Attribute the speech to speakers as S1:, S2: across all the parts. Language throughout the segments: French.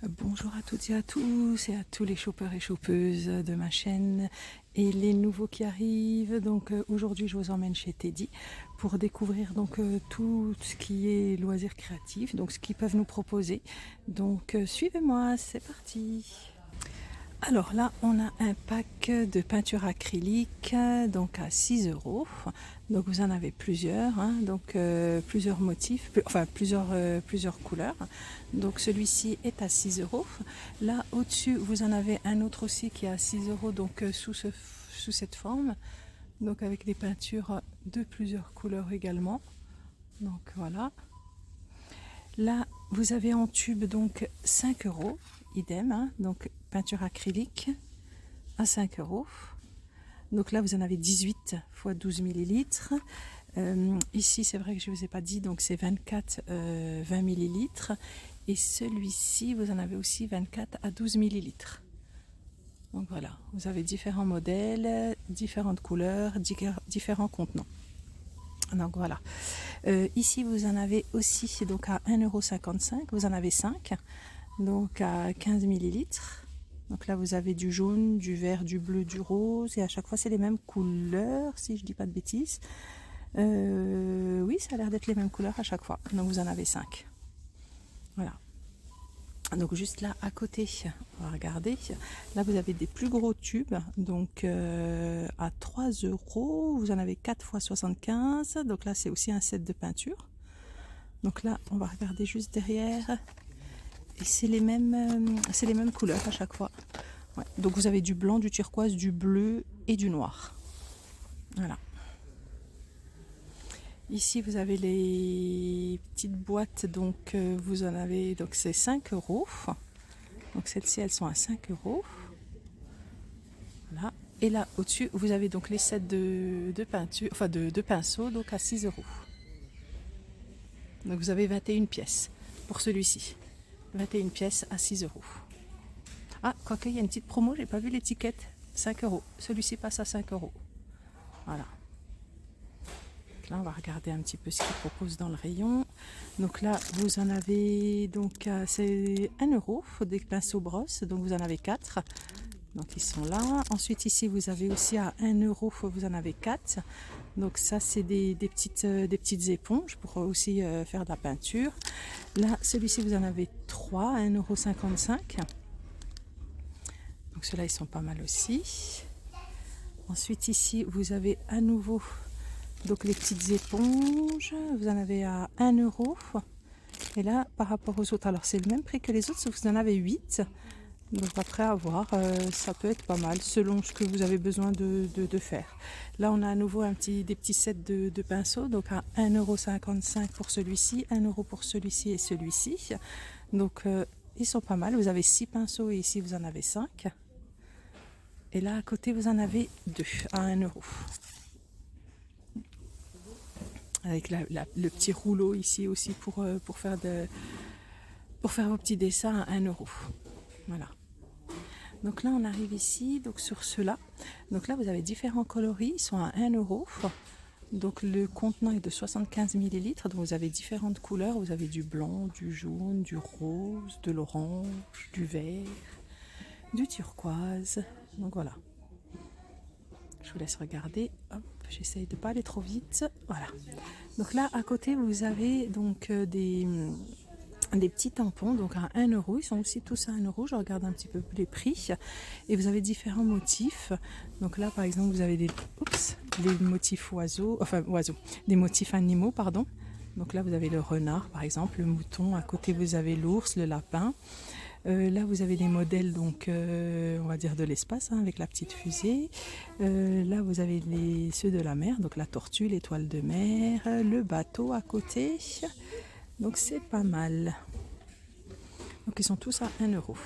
S1: Bonjour à toutes et à tous et à tous les shoppers et shoppeuses de ma chaîne et les nouveaux qui arrivent. Donc aujourd'hui je vous emmène chez Teddy pour découvrir tout ce qui est loisirs créatifs, donc ce qu'ils peuvent nous proposer. Donc suivez-moi, c'est parti. Alors là, on a un pack de peinture acrylique donc à 6 euros. Donc vous en avez plusieurs, hein, donc plusieurs motifs, enfin plusieurs couleurs. Donc celui-ci est à 6 euros. Là au-dessus, vous en avez un autre aussi qui est à 6 euros, donc sous cette forme. Donc avec des peintures de plusieurs couleurs également. Donc voilà. Là, vous avez en tube donc 5 euros, idem, hein, donc peinture acrylique à 5 euros. Donc là, vous en avez 18 x 12 millilitres. Ici, c'est vrai que je ne vous ai pas dit, donc c'est 24 20 millilitres. Et celui-ci, vous en avez aussi 24 à 12 millilitres. Donc voilà, vous avez différents modèles, différentes couleurs, différents contenants. Donc voilà. Ici, vous en avez aussi donc à 1,55 €. Vous en avez 5, donc à 15 millilitres. Donc là, vous avez du jaune, du vert, du bleu, du rose. Et à chaque fois, c'est les mêmes couleurs, si je ne dis pas de bêtises. Oui, ça a l'air d'être les mêmes couleurs à chaque fois. Donc vous en avez 5. Voilà. Donc juste là à côté, on va regarder. Là vous avez des plus gros tubes, donc à 3 euros, vous en avez 4 x 75. Donc là c'est aussi un set de peinture. Donc là on va regarder juste derrière. Et c'est les mêmes couleurs à chaque fois. Ouais. Donc vous avez du blanc, du turquoise, du bleu et du noir. Voilà. Ici vous avez les petites boîtes, donc vous en avez, donc c'est 5 euros. Donc celles-ci elles sont à 5 euros. Voilà. Et là au-dessus vous avez donc les sets de peinture, enfin de pinceaux, donc à 6 euros. Donc vous avez 21 pièces pour celui-ci. 21 pièces à 6 euros. Ah, quoique il y a une petite promo, j'ai pas vu l'étiquette. 5 euros. Celui-ci passe à 5 euros. Voilà. Là, on va regarder un petit peu ce qu'ils proposent dans le rayon. Donc là, vous en avez, donc c'est 1 euro, des pinceaux brosses, donc vous en avez 4. Donc ils sont là. Ensuite ici, vous avez aussi à 1 euro, vous en avez 4. Donc ça, c'est des petites éponges pour aussi faire de la peinture. Là, celui-ci, vous en avez 3 à 1,55 €. Donc ceux-là, ils sont pas mal aussi. Ensuite ici, vous avez à nouveau donc les petites éponges, vous en avez à 1 euro. Et là, par rapport aux autres, alors c'est le même prix que les autres, sauf que vous en avez 8. Donc après à voir, ça peut être pas mal selon ce que vous avez besoin de faire. Là, on a à nouveau des petits sets de pinceaux, donc à 1,55 € pour celui-ci, 1 euro pour celui-ci et celui-ci. Donc ils sont pas mal. Vous avez 6 pinceaux et ici vous en avez 5. Et là à côté, vous en avez 2 à 1 euro. Avec le petit rouleau ici aussi pour faire vos petits dessins à 1 euro. Voilà. Donc là on arrive ici, donc sur ceux-là. Donc là vous avez différents coloris, ils sont à 1 euro. Donc le contenant est de 75 millilitres, donc vous avez différentes couleurs. Vous avez du blanc, du jaune, du rose, de l'orange, du vert, du turquoise. Donc voilà. Je vous laisse regarder. Hop, j'essaye de ne pas aller trop vite. Voilà. Donc là, à côté, vous avez donc des petits tampons, donc à 1 euro. Ils sont aussi tous à 1 euro. Je regarde un petit peu les prix. Et vous avez différents motifs. Donc là, par exemple, vous avez des motifs des motifs animaux, pardon. Donc là, vous avez le renard, par exemple, le mouton. À côté, vous avez l'ours, le lapin. Là, vous avez des modèles, donc on va dire de l'espace, hein, avec la petite fusée. Là, vous avez ceux de la mer, donc la tortue, l'étoile de mer, le bateau à côté. Donc c'est pas mal. Donc ils sont tous à 1 euro.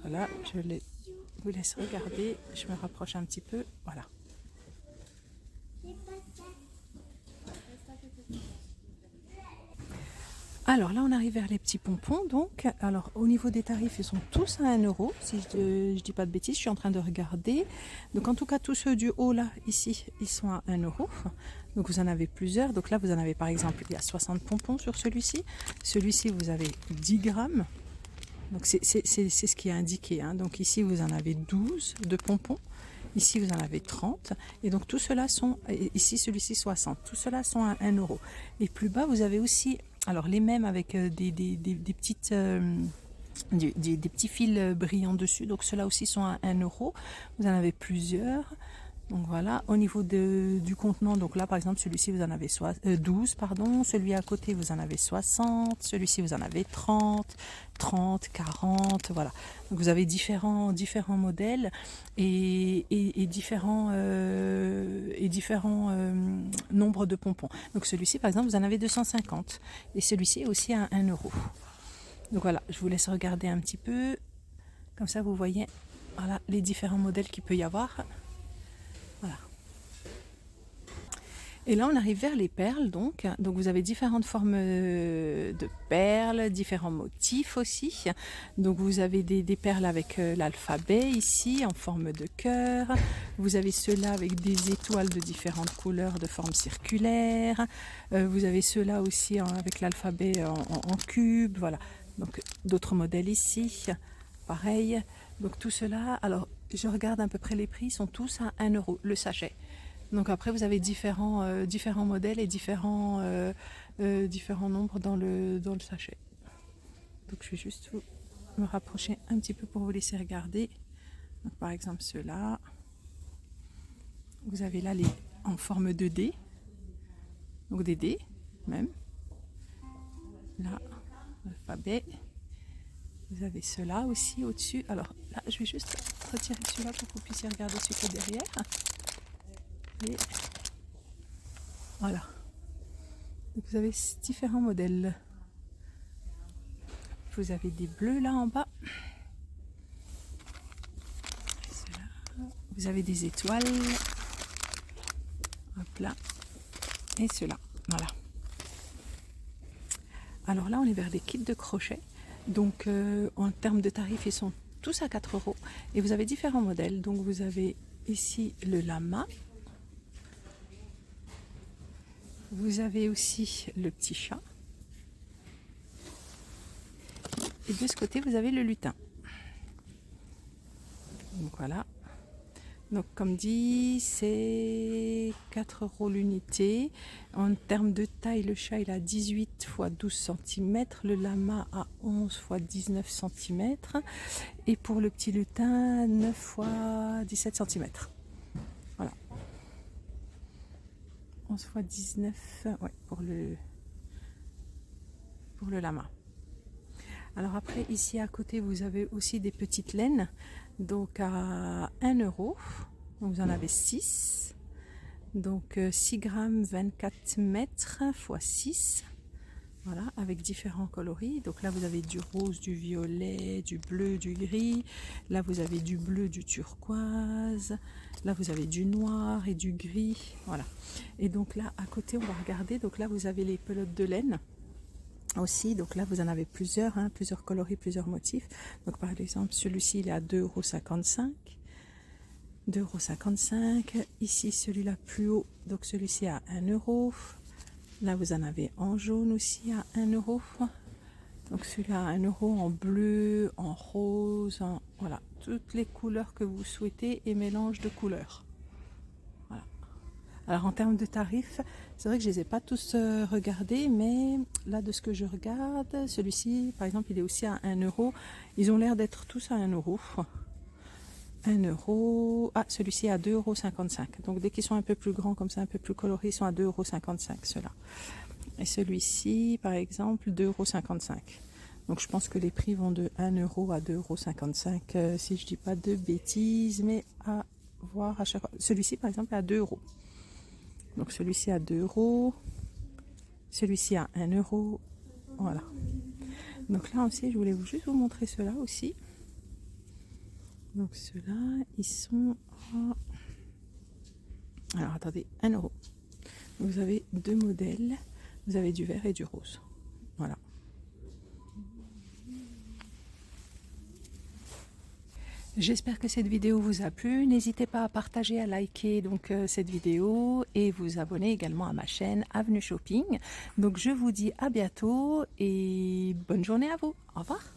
S1: Voilà, vous laisse regarder. Je me rapproche un petit peu. Voilà. Alors là, on arrive vers les petits pompons donc. Alors au niveau des tarifs, ils sont tous à 1 euro, si je dis pas de bêtises, je suis en train de regarder. Donc en tout cas tous ceux du haut là, ici, ils sont à 1 euro. Donc vous en avez plusieurs. Donc là vous en avez par exemple, il y a 60 pompons sur celui-ci. Celui-ci vous avez 10 grammes. Donc c'est ce qui est indiqué, hein. Donc ici vous en avez 12 de pompons. Ici, vous en avez 30. Et donc, tout cela sont, ici, celui-ci, 60. Tout cela sont à 1 euro. Et plus bas, vous avez aussi, alors les mêmes avec des petites... des petits fils brillants dessus. Donc, ceux-là aussi sont à 1 euro. Vous en avez plusieurs. Donc voilà, au niveau du contenant, donc là par exemple celui-ci vous en avez 12, pardon, celui à côté vous en avez 60, celui-ci vous en avez 30, 40, voilà. Donc vous avez différents modèles et différents nombres de pompons. Donc celui-ci par exemple vous en avez 250 et celui-ci aussi à 1 euro. Donc voilà, je vous laisse regarder un petit peu, comme ça vous voyez voilà, les différents modèles qu'il peut y avoir. Voilà. Et là, on arrive vers les perles, donc vous avez différentes formes de perles, différents motifs aussi. Donc vous avez des perles avec l'alphabet ici, en forme de cœur. Vous avez ceux-là avec des étoiles de différentes couleurs, de forme circulaire. Vous avez ceux-là aussi avec l'alphabet en cube, voilà. Donc d'autres modèles ici, pareil. Donc tout cela, alors je regarde à peu près les prix, sont tous à 1 euro le sachet. Donc après vous avez différents modèles et différents nombres dans le sachet. Donc je vais juste me rapprocher un petit peu pour vous laisser regarder. Donc, par exemple ceux-là, vous avez là les en forme de dés, donc des dés même. Là, l'alphabet. Vous avez ceux-là aussi au-dessus. Alors là, je vais juste retirer celui-là pour que vous puissiez regarder celui qui est derrière. Et voilà. Donc vous avez différents modèles. Vous avez des bleus là en bas. Vous avez des étoiles. Hop là. Et ceux-là. Voilà. Alors là, on est vers des kits de crochet. Donc en termes de tarifs, ils sont tous à 4 euros. Et vous avez différents modèles. Donc vous avez ici le lama. Vous avez aussi le petit chat. Et de ce côté, vous avez le lutin. Donc voilà. Donc comme dit, c'est 4 euros l'unité. En termes de taille, le chat il a 18 x 12 cm, le lama a 11 x 19 cm et pour le petit lutin 9 x 17 cm. Voilà. 11 x 19, ouais, pour le lama. Alors après, ici à côté, vous avez aussi des petites laines, donc à 1 euro. Vous en avez 6. Donc 6 grammes, 24 mètres x 6. Voilà, avec différents coloris. Donc là, vous avez du rose, du violet, du bleu, du gris. Là, vous avez du bleu, du turquoise. Là, vous avez du noir et du gris. Voilà. Et donc là, à côté, on va regarder. Donc là, vous avez les pelotes de laine aussi. Donc là, vous en avez plusieurs, hein, plusieurs coloris, plusieurs motifs. Donc par exemple, celui-ci, il est à 2,55 €. 2,55 €. Ici, celui-là plus haut, donc celui-ci à 1 euro. Là, vous en avez en jaune aussi à 1 euro. Donc celui-là à 1 euro, en bleu, en rose, voilà, toutes les couleurs que vous souhaitez et mélange de couleurs. Voilà. Alors en termes de tarifs, c'est vrai que je ne les ai pas tous regardés, mais là de ce que je regarde, celui-ci par exemple, il est aussi à 1 euro. Ils ont l'air d'être tous à 1 euro. 1 euro. Ah, celui-ci à 2,55 €. Donc dès qu'ils sont un peu plus grands, comme ça, un peu plus colorés, ils sont à 2,55 € ceux-là. Et celui-ci, par exemple, 2,55 €. Donc je pense que les prix vont de 1 euro à 2,55 €, si je dis pas de bêtises, mais à voir à chaque fois. Celui-ci, par exemple, est à 2 euros. Donc celui-ci à 2 euros. Celui-ci à 1 euro. Voilà. Donc là aussi, je voulais juste vous montrer ceux-là aussi. Donc ceux-là, ils sont à... Alors attendez, 1 euro. Vous avez deux modèles. Vous avez du vert et du rose. Voilà. J'espère que cette vidéo vous a plu. N'hésitez pas à partager, à liker donc cette vidéo et vous abonner également à ma chaîne Avenue Shopping. Donc je vous dis à bientôt et bonne journée à vous. Au revoir.